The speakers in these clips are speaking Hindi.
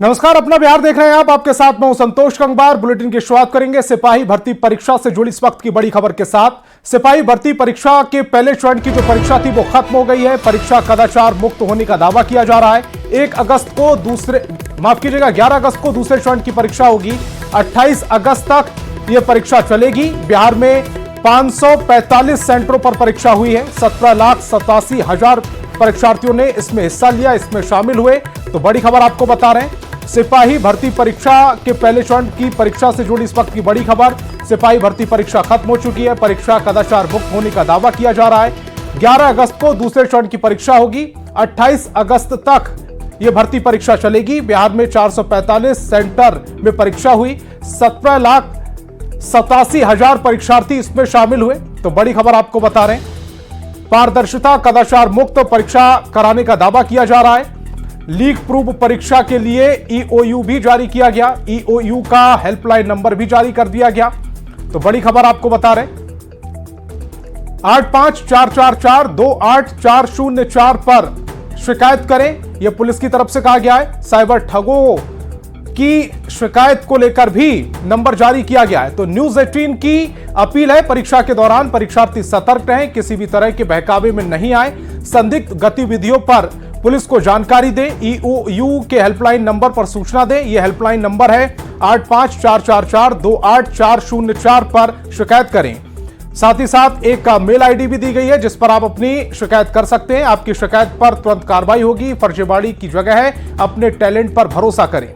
नमस्कार, अपना बिहार देख रहे हैं आप। आपके साथ मैं हूं संतोष कंगबार। बुलेटिन की शुरुआत करेंगे सिपाही भर्ती परीक्षा से जुड़ी इस वक्त की बड़ी खबर के साथ। सिपाही भर्ती परीक्षा के पहले चरण की जो परीक्षा थी वो खत्म हो गई है। परीक्षा कदाचार मुक्त होने का दावा किया जा रहा है। 11 अगस्त को दूसरे चरण की परीक्षा होगी। 28 अगस्त तक यह परीक्षा चलेगी। बिहार में 545 सेंटरों पर परीक्षा हुई है। 17,87,000 परीक्षार्थियों ने इसमें हिस्सा लिया, इसमें शामिल हुए। तो बड़ी खबर आपको बता रहे हैं, सिपाही भर्ती परीक्षा के पहले चरण की परीक्षा से जुड़ी इस वक्त की बड़ी खबर। सिपाही भर्ती परीक्षा खत्म हो चुकी है। परीक्षा कदाचार मुक्त होने का दावा किया जा रहा है। 11 अगस्त को दूसरे चरण की परीक्षा होगी। 28 अगस्त तक यह भर्ती परीक्षा चलेगी। बिहार में 445 सेंटर में परीक्षा हुई। 17,87,000 परीक्षार्थी इसमें शामिल हुए। तो बड़ी खबर आपको बता रहे हैं, पारदर्शिता कदाचार मुक्त परीक्षा कराने का दावा किया जा रहा है। लीक प्रूफ परीक्षा के लिए ईओयू भी जारी किया गया। ईओयू का हेल्पलाइन नंबर भी जारी कर दिया गया। तो बड़ी खबर आपको बता रहे, 8544428404 पर शिकायत करें, यह पुलिस की तरफ से कहा गया है। साइबर ठगों की शिकायत को लेकर भी नंबर जारी किया गया है। तो न्यूज 18 की अपील है, परीक्षा के दौरान परीक्षार्थी सतर्क रहें, किसी भी तरह के बहकावे में नहीं आए। संदिग्ध गतिविधियों पर पुलिस को जानकारी दें। ईओयू के हेल्पलाइन नंबर पर सूचना दें। यह हेल्पलाइन नंबर है 8544428404 पर शिकायत करें। साथ ही साथ एक मेल आईडी भी दी गई है जिस पर आप अपनी शिकायत कर सकते हैं। आपकी शिकायत पर तुरंत कार्रवाई होगी। फर्जीवाड़ी की जगह है, अपने टैलेंट पर भरोसा करें।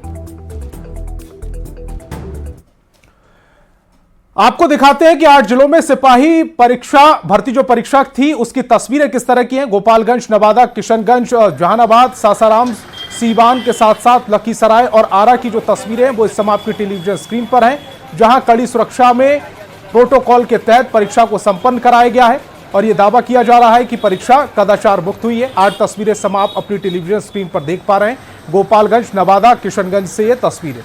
आपको दिखाते हैं कि 8 जिलों में सिपाही परीक्षा भर्ती जो परीक्षा थी उसकी तस्वीरें किस तरह की हैं। गोपालगंज, नवादा, किशनगंज, जहानाबाद, सासाराम, सीवान के साथ साथ लखीसराय और आरा की जो तस्वीरें हैं वो इस समय आपकी टेलीविजन स्क्रीन पर हैं, जहां कड़ी सुरक्षा में प्रोटोकॉल के तहत परीक्षा को संपन्न कराया गया है और यह दावा किया जा रहा है कि परीक्षा कदाचार मुक्त हुई है। 8 तस्वीरें समय आप अपनी टेलीविजन स्क्रीन पर देख पा रहे हैं। गोपालगंज, नवादा, किशनगंज से ये तस्वीरें।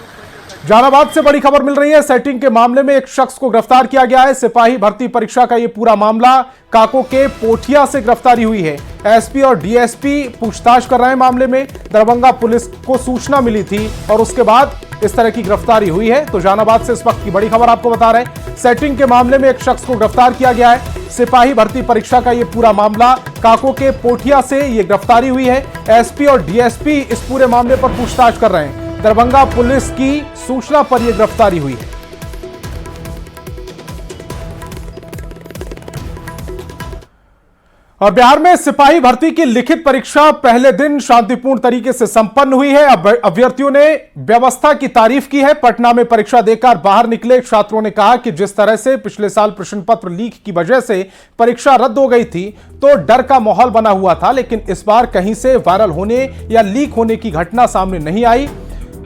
जहानाबाद से बड़ी खबर मिल रही है, सेटिंग के मामले में एक शख्स को गिरफ्तार किया गया है। सिपाही भर्ती परीक्षा का यह पूरा मामला काको के पोठिया से गिरफ्तारी हुई है। एसपी और डीएसपी पूछताछ कर रहे हैं मामले में। दरभंगा पुलिस को सूचना मिली थी और उसके बाद इस तरह की गिरफ्तारी हुई है। तो जहानाबाद से इस वक्त की बड़ी खबर आपको बता रहे हैं, सेटिंग के मामले में एक शख्स को गिरफ्तार किया गया है। सिपाही भर्ती परीक्षा का यह पूरा मामला काको के पोठिया से यह गिरफ्तारी हुई है। एसपी और डीएसपी इस पूरे मामले पर पूछताछ कर रहे हैं। दरभंगा पुलिस की सूचना पर यह गिरफ्तारी हुई है। और बिहार में सिपाही भर्ती की लिखित परीक्षा पहले दिन शांतिपूर्ण तरीके से संपन्न हुई है। अब अभ्यर्थियों ने व्यवस्था की तारीफ की है। पटना में परीक्षा देकर बाहर निकले छात्रों ने कहा कि जिस तरह से पिछले साल प्रश्न पत्र लीक की वजह से परीक्षा रद्द हो गई थी तो डर का माहौल बना हुआ था, लेकिन इस बार कहीं से वायरल होने या लीक होने की घटना सामने नहीं आई।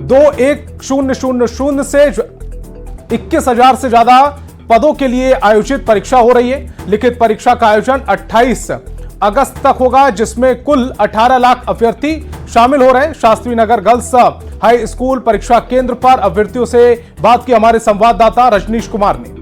21,000 से 21,000 से ज्यादा पदों के लिए आयोजित परीक्षा हो रही है। लिखित परीक्षा का आयोजन 28 अगस्त तक होगा, जिसमें कुल 18 लाख अभ्यर्थी शामिल हो रहे हैं। Shastri Nagar girls high school परीक्षा केंद्र पर अभ्यर्थियों से बात की हमारे संवाददाता रजनीश कुमार ने।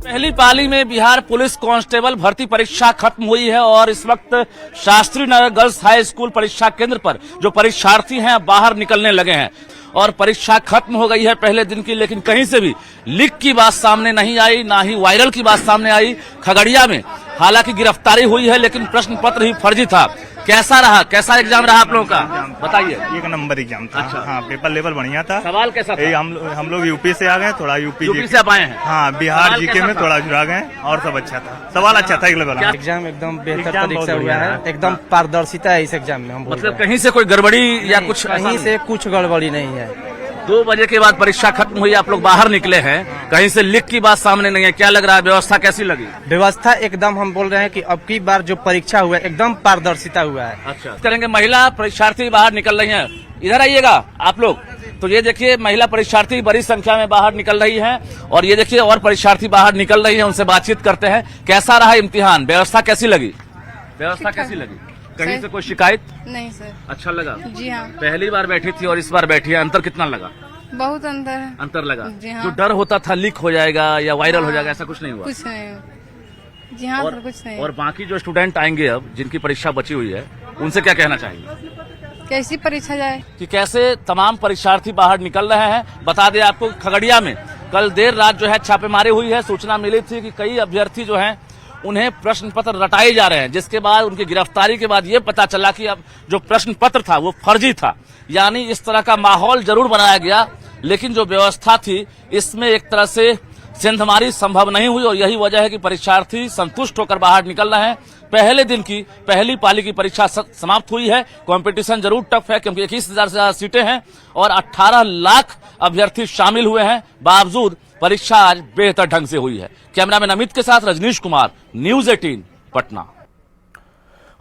पहली पाली में बिहार पुलिस कांस्टेबल भर्ती परीक्षा खत्म हुई है और इस वक्त Shastri Nagar girls high school परीक्षा केंद्र पर जो परीक्षार्थी हैं बाहर निकलने लगे हैं और परीक्षा खत्म हो गई है पहले दिन की, लेकिन कहीं से भी लीक की बात सामने नहीं आई, ना ही वायरल की बात सामने आई। खगड़िया में हालांकि गिरफ्तारी हुई है लेकिन प्रश्न पत्र ही फर्जी था। कैसा रहा, कैसा एग्जाम रहा आप लोगों का, बताइए। 1 नंबर एग्जाम था। अच्छा। हाँ, पेपर लेवल बढ़िया था। सवाल कैसा था? हम लोग यूपी से आ गए, थोड़ा यूपी से आप आए हैं। हाँ, बिहार जीके में थोड़ा जुड़ा गए और सब अच्छा था। सवाल अच्छा था। एग्जाम एकदम बेहतर तरीके से हुआ है। एकदम पारदर्शिता है इस एग्जाम में। हम मतलब कहीं से कोई गड़बड़ी या कुछ, कहीं से कुछ गड़बड़ी नहीं है। 2 बजे के बाद परीक्षा खत्म हुई, आप लोग बाहर निकले हैं, कहीं से लीक की बात सामने नहीं है। क्या लग रहा है, व्यवस्था कैसी लगी? व्यवस्था एकदम, हम बोल रहे हैं कि अब की बार जो परीक्षा हुआ है एकदम पारदर्शिता हुआ है। अच्छा, करेंगे। महिला परीक्षार्थी बाहर निकल रही हैं, इधर आइएगा आप लोग। तो ये देखिए, महिला परीक्षार्थी बड़ी संख्या में बाहर निकल रही हैं और ये देखिए और परीक्षार्थी बाहर निकल रही हैं, उनसे बातचीत करते हैं। कैसा रहा इम्तिहान, व्यवस्था कैसी लगी? व्यवस्था कैसी लगी? कहीं से कोई शिकायत नहीं सर। अच्छा लगा? जी हाँ। पहली बार बैठी थी और इस बार बैठी है, अंतर कितना लगा? बहुत अंतर है। अंतर लगा? जी हाँ। जो डर होता था लीक हो जाएगा या वायरल हो जाएगा, ऐसा कुछ नहीं हुआ? कुछ नहीं। जी हाँ सर, कुछ नहीं। और बाकी जो स्टूडेंट आएंगे अब जिनकी परीक्षा बची हुई है, उनसे क्या कहना चाहिए? कैसी परीक्षा जाए। कि कैसे तमाम परीक्षार्थी बाहर निकल रहे हैं। बता दें आपको, खगड़िया में कल देर रात जो है छापेमारी हुई है। सूचना मिली थी कि कई अभ्यर्थी जो हैं उन्हें प्रश्न पत्र रटाए जा रहे हैं, जिसके बाद उनकी गिरफ्तारी के बाद ये पता चला कि अब जो प्रश्न पत्र था वो फर्जी था। यानी इस तरह का माहौल जरूर बनाया गया, लेकिन जो व्यवस्था थी इसमें एक तरह से सेंधमारी संभव नहीं हुई और यही वजह है कि परीक्षार्थी संतुष्ट होकर बाहर निकल रहे हैं। पहले दिन की पहली पाली की परीक्षा समाप्त हुई है। कंपटीशन जरूर टफ है क्योंकि 21,000 से ज्यादा सीटें हैं और 18 लाख अभ्यर्थी शामिल हुए हैं। बावजूद परीक्षा आज बेहतर ढंग से हुई है। कैमरामैन अमित के साथ रजनीश कुमार, न्यूज 18 पटना।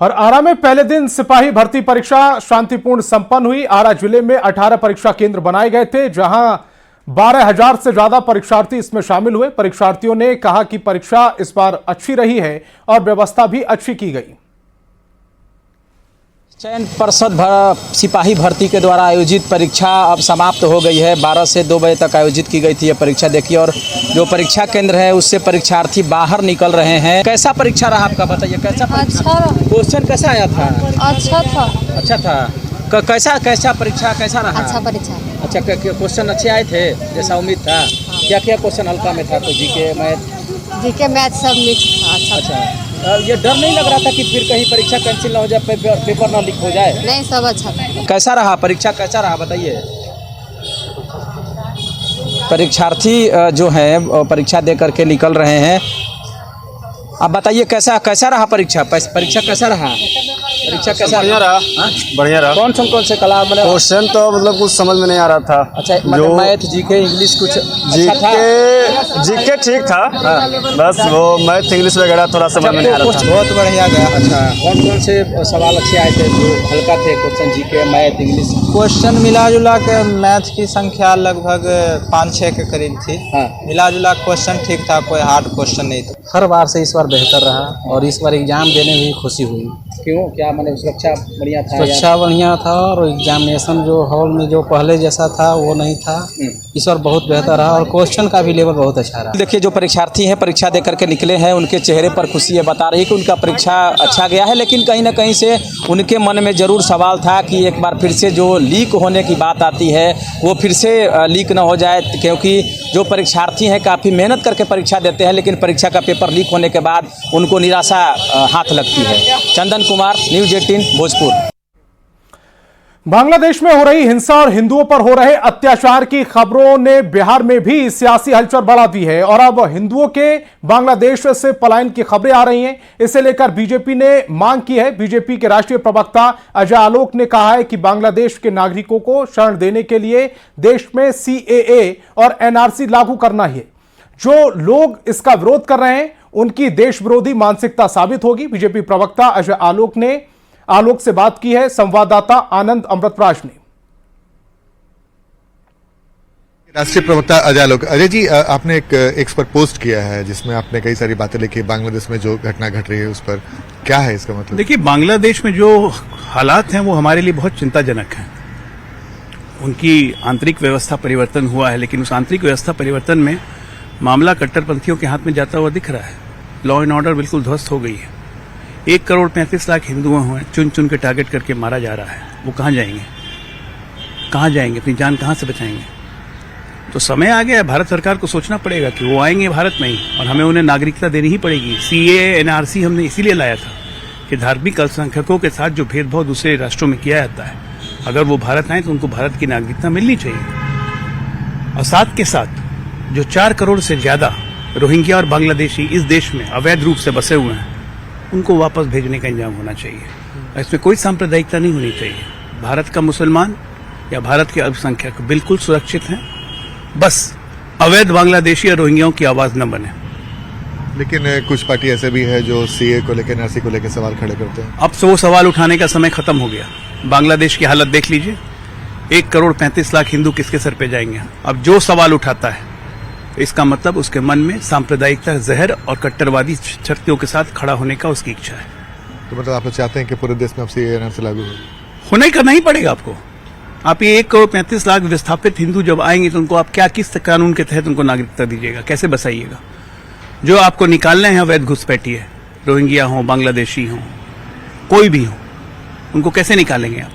और आरा में पहले दिन सिपाही भर्ती परीक्षा शांतिपूर्ण संपन्न हुई। आरा जिले में 18 परीक्षा केंद्र बनाए गए थे, जहां 12,000 से ज्यादा परीक्षार्थी इसमें शामिल हुए। परीक्षार्थियों ने कहा कि परीक्षा इस बार अच्छी रही है और व्यवस्था भी अच्छी की गई। चयन पर्षद सिपाही भर्ती के द्वारा आयोजित परीक्षा अब समाप्त हो गई है। 12 से 2 बजे तक आयोजित की गई थी ये परीक्षा। देखिए, और जो परीक्षा केंद्र है उससे परीक्षार्थी बाहर निकल रहे हैं। कैसा परीक्षा रहा आपका, बताइए कैसा परीक्षा? अच्छा, क्वेश्चन कैसा आया था? अच्छा था। अच्छा था। कैसा परीक्षा कैसा रहा? अच्छा परीक्षा। अच्छा, क्वेश्चन अच्छे आए थे जैसा उम्मीद था? क्या क्या क्वेश्चन हल्का में था? तो जीके मैथ सब मिक्स था। अच्छा, ये डर नहीं लग रहा था कि फिर कहीं परीक्षा कैंसिल ना हो जाए, पेपर ना लीक हो जाए? नहीं, सब अच्छा था। कैसा रहा परीक्षा, कैसा रहा बताइए? परीक्षार्थी जो हैं परीक्षा दे करके निकल रहे हैं। अब बताइए कैसा रहा परीक्षा कैसा रहा? परीक्षा कैसा रहा? बढ़िया रहा। कौन से कला मतलब क्वेश्चन तो मतलब कुछ समझ में नहीं आ रहा था। अच्छा, जो मैथ जीके इंग्लिश कुछ जीके ठीक था। बस वो मैथ इंग्लिश वगैरह थोड़ा समझ में नहीं आ रहा था। बहुत बढ़िया गया। अच्छा, कौन से सवाल अच्छे आए थे जो हल्का थे? Question GK math English question मिला जुला के मैथ की संख्या लगभग 5-6 के करीब थी। हाँ। मिला जुला क्वेश्चन ठीक था, कोई हार्ड क्वेश्चन नहीं था। हर बार से इस बार बेहतर रहा और इस बार एग्जाम देने में भी खुशी हुई। क्यों, क्या मैंने सुरक्षा बढ़िया था? सुरक्षा बढ़िया था और एग्जामिनेशन जो हॉल में जो पहले जैसा था वो नहीं था। इस बार बहुत बेहतर रहा और क्वेश्चन का भी लेवल बहुत अच्छा रहा। देखिए, जो परीक्षार्थी हैं परीक्षा देकर के निकले हैं, उनके चेहरे पर खुशी है। बता रही है कि उनका परीक्षा अच्छा गया है, लेकिन कहीं ना कहीं से उनके मन में जरूर सवाल था कि एक बार फिर से जो लीक होने की बात आती है वो फिर से लीक न हो जाए, क्योंकि जो परीक्षार्थी हैं काफ़ी मेहनत करके परीक्षा देते हैं, लेकिन परीक्षा का पेपर लीक होने के बाद उनको निराशा हाथ लगती है। चंदन कुमार, न्यूज 18 भोजपुर। बांग्लादेश में हो रही हिंसा और हिंदुओं पर हो रहे अत्याचार की खबरों ने बिहार में भी सियासी हलचल बढ़ा दी है और अब हिंदुओं के बांग्लादेश से पलायन की खबरें आ रही हैं। इसे लेकर बीजेपी ने मांग की है। बीजेपी के राष्ट्रीय प्रवक्ता अजय आलोक ने कहा है कि बांग्लादेश के नागरिकों को शरण देने के लिए देश में CAA और NRC लागू करना है। जो लोग इसका विरोध कर रहे हैं उनकी देश विरोधी मानसिकता साबित होगी। बीजेपी प्रवक्ता अजय आलोक से बात की है संवाददाता आनंद अमृतराज ने। राष्ट्रीय प्रवक्ता अजय आलोक। अजय जी, आपने एक एक्स पर पोस्ट किया है जिसमें आपने कई सारी बातें लिखी। बांग्लादेश में जो घटना घट रही है उस पर क्या है इसका मतलब? देखिए, बांग्लादेश में जो हालात हैं वो हमारे लिए बहुत चिंताजनक हैं। उनकी आंतरिक व्यवस्था परिवर्तन हुआ है, लेकिन उस आंतरिक व्यवस्था परिवर्तन में मामला कट्टरपंथियों के हाथ में जाता हुआ दिख रहा है। लॉ एंड ऑर्डर बिल्कुल ध्वस्त हो गई है। 1,35,00,000 हिंदुओं हुए, चुन चुन के टारगेट करके मारा जा रहा है। वो कहाँ जाएंगे? अपनी जान कहाँ से बचाएंगे? तो समय आ गया है, भारत सरकार को सोचना पड़ेगा कि वो आएंगे भारत में ही और हमें उन्हें नागरिकता देनी ही पड़ेगी। CAA NRC हमने इसीलिए लाया था कि धार्मिक अल्पसंख्यकों के साथ जो भेदभाव दूसरे राष्ट्रों में किया जाता है, अगर वो भारत आए तो उनको भारत की नागरिकता मिलनी चाहिए। और साथ के साथ जो 4 करोड़ से ज्यादा रोहिंग्या और बांग्लादेशी इस देश में अवैध रूप से बसे हुए हैं, उनको वापस भेजने का इंतजाम होना चाहिए। इसमें कोई सांप्रदायिकता नहीं होनी चाहिए। भारत का मुसलमान या भारत के अल्पसंख्यक बिल्कुल सुरक्षित हैं। बस अवैध बांग्लादेशी और रोहिंग्याओं की आवाज न बने। लेकिन कुछ पार्टी ऐसे भी है जो CAA को लेकर NRC को लेकर सवाल खड़े करते हैं। अब से वो सवाल उठाने का समय खत्म हो गया। बांग्लादेश की हालत देख लीजिए। 1,35,00,000 हिंदू किसके सर पे जाएंगे? अब जो सवाल उठाता है इसका मतलब उसके मन में सांप्रदायिकता, जहर और कट्टरवादी शक्तियों के साथ खड़ा होने का उसकी इच्छा है। तो मतलब आप चाहते हैं कि पूरे देश में अब CAA NRC लागू हो? होना ही करना ही पड़ेगा आपको। आप ये 1,35,00,000 विस्थापित हिंदू जब आएंगे तो उनको आप किस कानून के तहत उनको नागरिकता दीजिएगा? कैसे बसाइएगा? जो आपको निकालने हैं अवैध घुसपैठिए, रोहिंग्या हो, बांग्लादेशी हो, कोई भी हो, उनको कैसे निकालेंगे आप?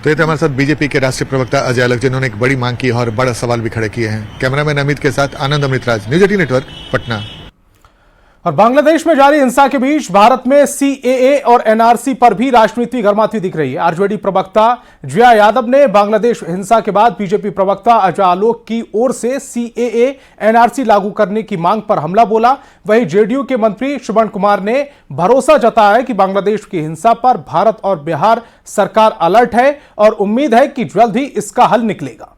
तो ये थे हमारे साथ बीजेपी के राष्ट्रीय प्रवक्ता अजय आलोक, जिन्होंने एक बड़ी मांग की है और बड़ा सवाल भी खड़े किए हैं। कैमरामैन अमित के साथ आनंद अमृतराज, न्यूज 18 नेटवर्क, पटना। और बांग्लादेश में जारी हिंसा के बीच भारत में सीएए और एनआरसी पर भी राजनीति गर्माती दिख रही है। आरजेडी प्रवक्ता जिया यादव ने बांग्लादेश हिंसा के बाद बीजेपी प्रवक्ता अजय आलोक की ओर से सीएए एनआरसी लागू करने की मांग पर हमला बोला। वहीं जेडीयू के मंत्री श्रवण कुमार ने भरोसा जताया कि बांग्लादेश की हिंसा पर भारत और बिहार सरकार अलर्ट है और उम्मीद है कि जल्द ही इसका हल निकलेगा।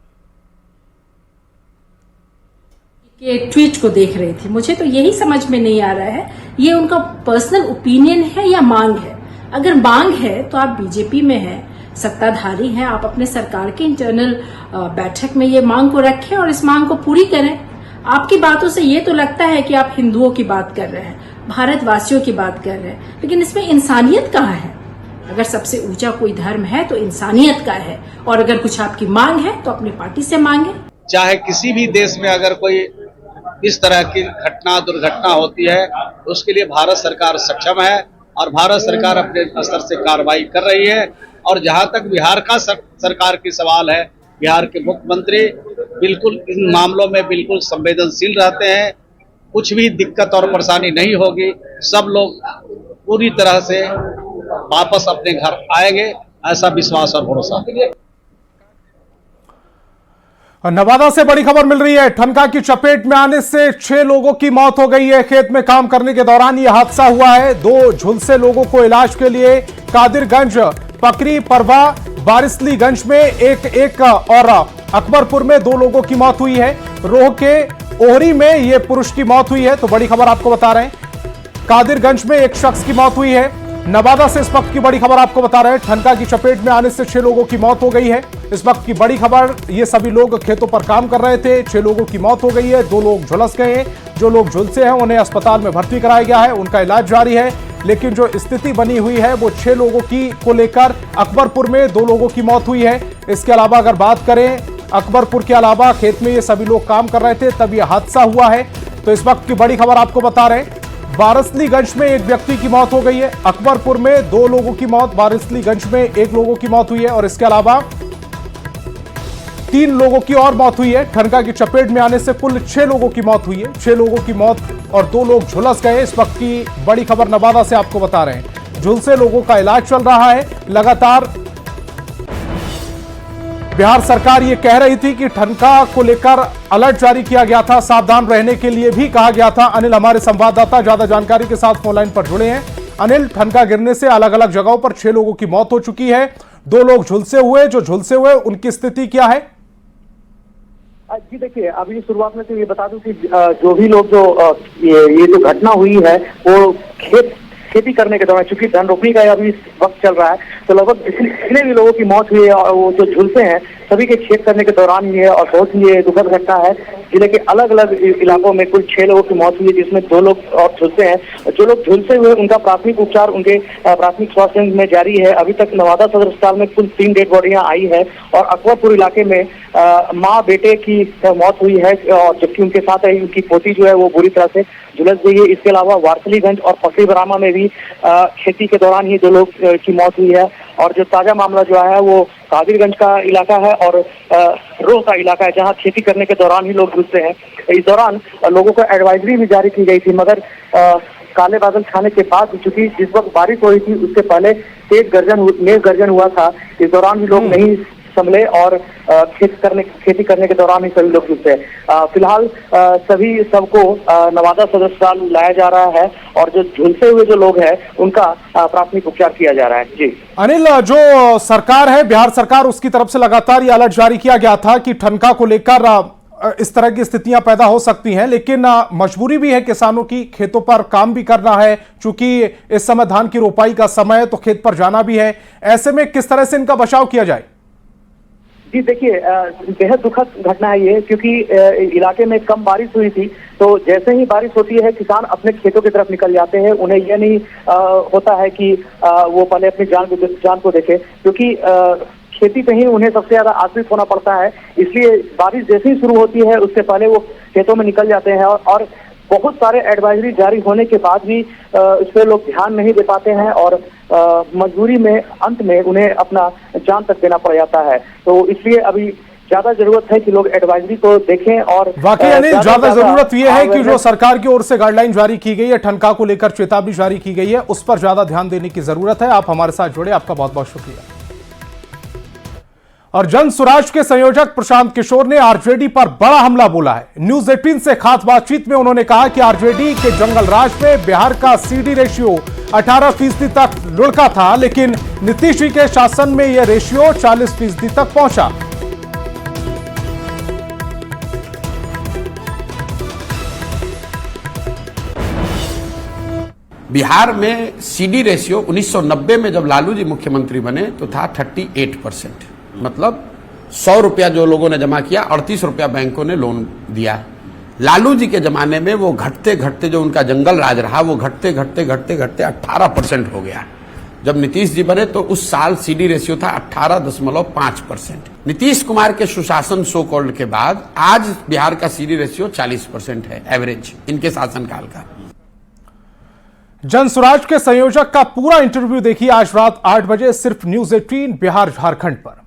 ये ट्वीट को देख रही थी, मुझे तो यही समझ में नहीं आ रहा है ये उनका पर्सनल ओपिनियन है या मांग है। अगर मांग है तो आप बीजेपी में हैं, सत्ताधारी हैं, आप अपने सरकार के इंटरनल बैठक में ये मांग को रखें और इस मांग को पूरी करें। आपकी बातों से ये तो लगता है कि आप हिंदुओं की बात कर रहे हैं, भारतवासियों की बात कर रहे हैं, लेकिन इसमें इंसानियत कहाँ है? अगर सबसे ऊंचा कोई धर्म है तो इंसानियत का है, और अगर कुछ आपकी मांग है तो अपनी पार्टी से मांगे। चाहे किसी भी देश में अगर कोई इस तरह की घटना दुर्घटना होती है तो उसके लिए भारत सरकार सक्षम है और भारत सरकार अपने स्तर से कार्रवाई कर रही है। और जहां तक बिहार का सरकार की सवाल है, बिहार के मुख्यमंत्री बिल्कुल इन मामलों में बिल्कुल संवेदनशील रहते हैं। कुछ भी दिक्कत और परेशानी नहीं होगी, सब लोग पूरी तरह से वापस अपने घर आएंगे, ऐसा विश्वास और भरोसा। नवादा से बड़ी खबर मिल रही है। ठनका की चपेट में आने से 6 लोगों की मौत हो गई है। खेत में काम करने के दौरान यह हादसा हुआ है। 2 झुलसे लोगों को इलाज के लिए कादिरगंज, पकरी, परवा, बारिसलीगंज में एक और अकबरपुर में 2 लोगों की मौत हुई है। रोह के ओहरी में यह पुरुष की मौत हुई है। तो बड़ी खबर आपको बता रहे हैं, कादिरगंज में 1 शख्स की मौत हुई है। नवादा से इस वक्त की बड़ी खबर आपको बता रहे हैं, ठनका की चपेट में आने से 6 लोगों की मौत हो गई है। इस वक्त की बड़ी खबर, ये सभी लोग खेतों पर काम कर रहे थे। 6 लोगों की मौत हो गई है, 2 लोग झुलस गए हैं। जो लोग झुलसे हैं उन्हें अस्पताल में भर्ती कराया गया है, उनका इलाज जारी है। लेकिन जो स्थिति बनी हुई है वो 6 लोगों की को लेकर अकबरपुर में 2 लोगों की मौत हुई है। इसके अलावा अगर बात करें अकबरपुर के अलावा खेत में ये सभी लोग काम कर रहे थे तब यह हादसा हुआ है। तो इस वक्त की बड़ी खबर आपको बता रहे हैं, बारिसलीगंज में 1 व्यक्ति की मौत हो गई है, अकबरपुर में 2 लोगों की मौत, बारिसलीगंज में 1 लोगों की मौत हुई है और इसके अलावा 3 लोगों की और मौत हुई है। ठनका की चपेट में आने से कुल 6 लोगों की मौत हुई है। 6 लोगों की मौत और 2 लोग झुलस गए। इस वक्त की बड़ी खबर नवादा से आपको बता रहे हैं, झुलसे लोगों का इलाज चल रहा है। लगातार बिहार सरकार ये कह रही थी कि ठनका को लेकर अलर्ट जारी किया गया था, सावधान रहने के लिए भी कहा गया था। अनिल हमारे संवाददाता ज्यादा जानकारी के साथ फोन लाइन पर जुड़े हैं। अनिल, ठनका गिरने से अलग अलग जगहों पर 6 लोगों की मौत हो चुकी है, 2 लोग झुलसे हुए, उनकी स्थिति क्या है? जी देखिए, अभी शुरुआत में तो ये बता दूं कि जो भी लोग ये जो घटना हुई है वो खेती करने के दौरान, चूंकि धान रोपनी का अभी वक्त चल रहा है, तो लगभग जितने भी लोगों की मौत हुई है और वो जो झुलसे हैं सभी के खेत करने के दौरान ही है। और बहुत ही ये दुखद घटना है। जिले के अलग अलग इलाकों में कुल 6 लोगों की मौत हुई है, जिसमें 2 लोग और झुलसे हैं। जो लोग झुलसे हुए उनका प्राथमिक उपचार उनके प्राथमिक स्वास्थ्य केंद्र में जारी है। अभी तक नवादा सदर अस्पताल में कुल 3 डेड बॉडियां आई है और अकबरपुर इलाके में माँ बेटे की मौत हुई है और जबकि उनके साथ उनकी पोती जो है वो बुरी तरह से झुलस गई है। इसके अलावा वारसलीगंज और पकड़ी बरामा में भी खेती के दौरान ही 2 लोग की मौत हुई है। और जो ताजा मामला जो है वो कादिरगंज का इलाका है और रोह का इलाका है, जहां खेती करने के दौरान ही लोग घुसते हैं। इस दौरान लोगों को एडवाइजरी भी जारी की गई थी, मगर काले बादल छाने के बाद, चूंकि जिस वक्त बारिश हो रही थी उससे पहले तेज गर्जन हुआ था, इस दौरान भी लोग नहीं संभले और खेती करने के दौरान ही सभी लोग जुटे। फिलहाल सबको नवादा सदर अस्पताल लाया जा रहा है और जो झुलसे हुए जो लोग हैं उनका प्राथमिक उपचार किया जा रहा है। जी अनिल, जो सरकार है बिहार सरकार, उसकी तरफ से लगातार ये अलर्ट जारी किया गया था कि ठनका को लेकर इस तरह की स्थितियां पैदा हो सकती हैं, लेकिन मजबूरी भी है किसानों की, खेतों पर काम भी करना है। चूंकि इस समय धान की रोपाई का समय है तो खेत पर जाना भी है। ऐसे में किस तरह से इनका बचाव किया जाए? जी देखिए, बेहद दुखद घटना है ये, क्योंकि इलाके में कम बारिश हुई थी, तो जैसे ही बारिश होती है किसान अपने खेतों की तरफ निकल जाते हैं। उन्हें यह नहीं होता है कि वो पहले अपनी जान को देखे, क्योंकि खेती पे ही उन्हें सबसे ज्यादा आश्रित होना पड़ता है। इसलिए बारिश जैसे ही शुरू होती है उससे पहले वो खेतों में निकल जाते हैं और बहुत सारे एडवाइजरी जारी होने के बाद भी इस पर लोग ध्यान नहीं दे पाते हैं और मजबूरी में अंत में उन्हें अपना जान तक देना पड़ जाता है। तो इसलिए अभी ज्यादा जरूरत है कि लोग एडवाइजरी को देखें और वाकई अनिल ज्यादा जरूरत यह है कि जो सरकार की ओर से गाइडलाइन जारी की गई है, ठनका को लेकर चेतावनी जारी की गई है, उस पर ज्यादा ध्यान देने की जरूरत है। आप हमारे साथ जुड़े, आपका बहुत बहुत शुक्रिया। और जन स्वराज के संयोजक प्रशांत किशोर ने आरजेडी पर बड़ा हमला बोला है। न्यूज 18 से खास बातचीत में उन्होंने कहा कि आरजेडी के जंगल राज में बिहार का सीडी रेशियो 18% तक लुढ़का था, लेकिन नीतीश जी के शासन में यह रेशियो 40% तक पहुंचा। बिहार में सीडी रेशियो 1990 में जब लालू जी मुख्यमंत्री बने तो था 38%, मतलब 100 रुपया जो लोगों ने जमा किया 38 रुपया बैंकों ने लोन दिया। लालू जी के जमाने में वो घटते घटते जो उनका जंगल राज रहा वो घटते घटते घटते घटते 18% हो गया। जब नीतीश जी बने तो उस साल सीडी रेशियो था 18.5%। नीतीश कुमार के सुशासन सो कॉल्ड के बाद आज बिहार का सीडी रेशियो 40% है एवरेज इनके शासनकाल का। जन स्वराज के संयोजक का पूरा इंटरव्यू देखिए आज रात 8 बजे सिर्फ न्यूज 18 बिहार झारखंड पर।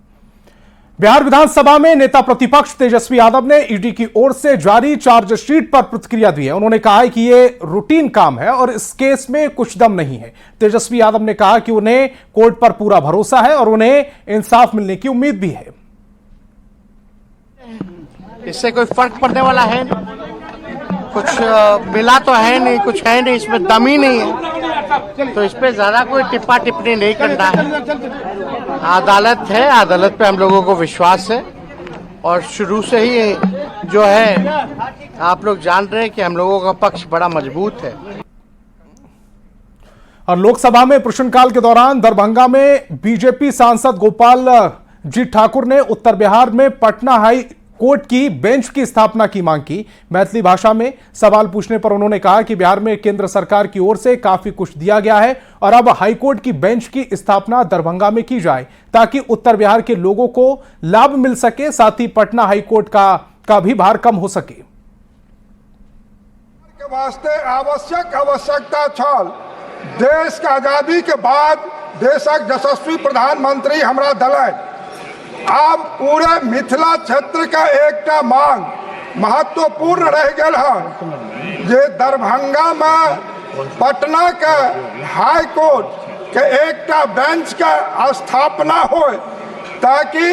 बिहार विधानसभा में नेता प्रतिपक्ष तेजस्वी यादव ने ईडी की ओर से जारी चार्जशीट पर प्रतिक्रिया दी है। उन्होंने कहा है कि यह रूटीन काम है और इस केस में कुछ दम नहीं है। तेजस्वी यादव ने कहा कि उन्हें कोर्ट पर पूरा भरोसा है और उन्हें इंसाफ मिलने की उम्मीद भी है। इससे कोई फर्क पड़ने वाला है नहीं, कुछ मिला तो है नहीं, कुछ है नहीं, इसमें दम ही नहीं है, तो इस पे ज्यादा कोई टिप्पा टिप्पणी नहीं करना है। अदालत है, अदालत पे हम लोगों को विश्वास है और शुरू से ही जो है आप लोग जान रहे हैं कि हम लोगों का पक्ष बड़ा मजबूत है। और लोकसभा में प्रश्नकाल के दौरान दरभंगा में बीजेपी सांसद गोपाल जी ठाकुर ने उत्तर बिहार में पटना हाई कोर्ट की बेंच की स्थापना की मांग की। मैथिली भाषा में सवाल पूछने पर उन्होंने कहा कि बिहार में केंद्र सरकार की ओर से काफी कुछ दिया गया है और अब हाईकोर्ट की बेंच की स्थापना दरभंगा में की जाए ताकि उत्तर बिहार के लोगों को लाभ मिल सके, साथ ही पटना हाईकोर्ट का भी भार कम हो सके। के वास्ते आवश्यकता छल। देश के आजादी के बाद देशक यशस्वी प्रधानमंत्री हमरा दलैन। अब पूरे मिथिला क्षेत्र का एकटा मांग महत्वपूर्ण रह गया है जे दरभंगा में पटना के हाई कोर्ट के एकटा बेंच के स्थापना हो ताकि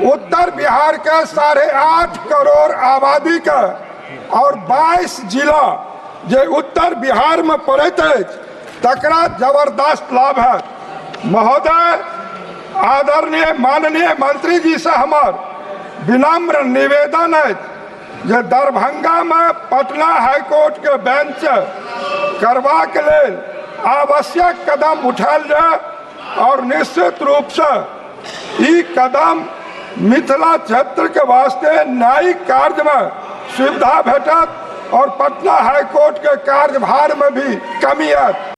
उत्तर बिहार के 8.5 करोड़ आबादी के और 22 जिला जे उत्तर बिहार में पड़ैत अछि तकरा जबरदस्त लाभ है। महोदय आदरणीय माननीय मंत्री जी से हमार विनम्र निवेदन है जे दरभंगा में पटना हाईकोर्ट के बेंच करवा के लेल आवश्यक कदम उठाल जाए और निश्चित रूप से ई कदम मिथिला क्षेत्र के वास्ते न्यायिक कार्य में सुविधा भेटत और पटना हाईकोर्ट के कार्यभार में भी कमी है।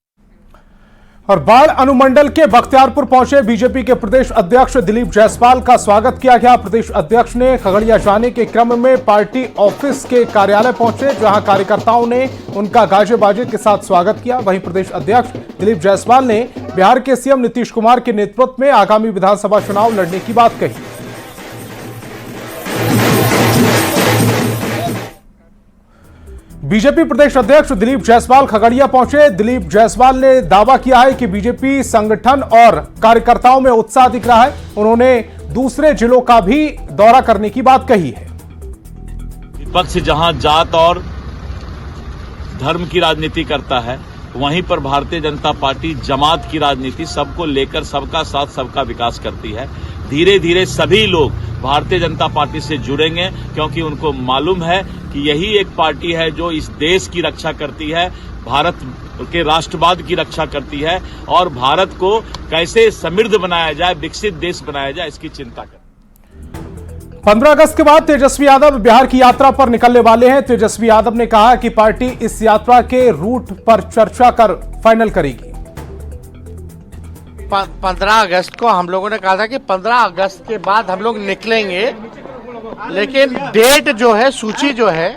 और बाढ़ अनुमंडल के बख्तियारपुर पहुंचे बीजेपी के प्रदेश अध्यक्ष दिलीप जायसवाल का स्वागत किया गया। प्रदेश अध्यक्ष ने खगड़िया जाने के क्रम में पार्टी ऑफिस के कार्यालय पहुंचे, जहां कार्यकर्ताओं ने उनका गाजे बाजे के साथ स्वागत किया। वहीं प्रदेश अध्यक्ष दिलीप जायसवाल ने बिहार के सीएम नीतीश कुमार के नेतृत्व में आगामी विधानसभा चुनाव लड़ने की बात कही। बीजेपी प्रदेश अध्यक्ष दिलीप जायसवाल खगड़िया पहुंचे। दिलीप जायसवाल ने दावा किया है कि बीजेपी संगठन और कार्यकर्ताओं में उत्साह दिख रहा है। उन्होंने दूसरे जिलों का भी दौरा करने की बात कही है। विपक्ष जहां जात और धर्म की राजनीति करता है, वहीं पर भारतीय जनता पार्टी जमात की राजनीति सबको लेकर सबका साथ सबका विकास करती है। धीरे धीरे सभी लोग भारतीय जनता पार्टी से जुड़ेंगे क्योंकि उनको मालूम है कि यही एक पार्टी है जो इस देश की रक्षा करती है, भारत के राष्ट्रवाद की रक्षा करती है और भारत को कैसे समृद्ध बनाया जाए, विकसित देश बनाया जाए, इसकी चिंता करती है। 15 अगस्त के बाद तेजस्वी यादव बिहार की यात्रा पर निकलने वाले हैं। तेजस्वी यादव ने कहा कि पार्टी इस यात्रा के रूट पर चर्चा कर फाइनल करेगी। 15 अगस्त को हम लोगों ने कहा था कि 15 अगस्त के बाद हम लोग निकलेंगे, लेकिन डेट जो है, सूची जो है,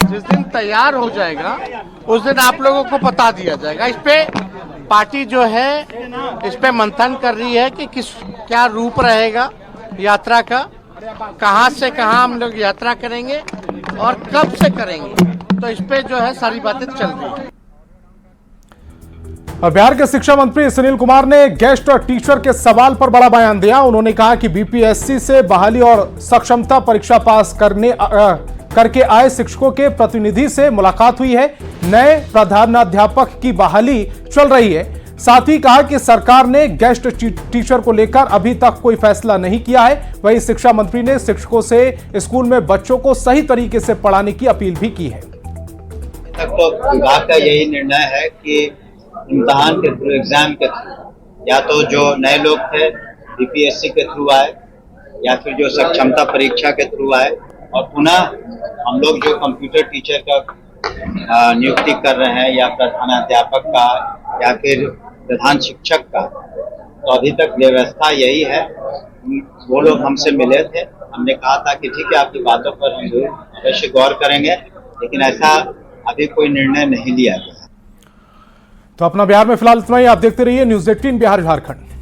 जिस दिन तैयार हो जाएगा उस दिन आप लोगों को बता दिया जाएगा। इस पे पार्टी जो है इस पे मंथन कर रही है कि क्या रूप रहेगा यात्रा का, कहां से कहां हम लोग यात्रा करेंगे और कब से करेंगे, तो इस पे जो है सारी बातें चल रही है। और बिहार के शिक्षा मंत्री सुनील कुमार ने गेस्ट टीचर के सवाल पर बड़ा बयान दिया। उन्होंने कहा कि बीपीएससी से बहाली और सक्षमता परीक्षा पास करके आए शिक्षकों के प्रतिनिधि से मुलाकात हुई है। नए प्रधानाध्यापक की बहाली चल रही है। साथ ही कहा कि सरकार ने गेस्ट टीचर को लेकर अभी तक कोई फैसला नहीं किया है। वहीं शिक्षा मंत्री ने शिक्षकों से स्कूल में बच्चों को सही तरीके से पढ़ाने की अपील भी की है। तो विभाग का यही निर्णय है कि इम्तहान के थ्रू, एग्जाम के थ्रू, या तो जो नए लोग थे बीपीएससी के थ्रू आए या फिर जो सक्षमता परीक्षा के थ्रू आए, और पुनः हम लोग जो कंप्यूटर टीचर का नियुक्ति कर रहे हैं या प्रधानाध्यापक का या फिर प्रधान शिक्षक का, तो अभी तक व्यवस्था यही है। वो लोग हमसे मिले थे, हमने कहा था कि ठीक है आपकी बातों पर हम अवश्य गौर करेंगे, लेकिन ऐसा अभी कोई निर्णय नहीं लिया गया। तो अपना बिहार में फिलहाल इतना ही। आप देखते रहिए न्यूज़ 18 बिहार झारखंड।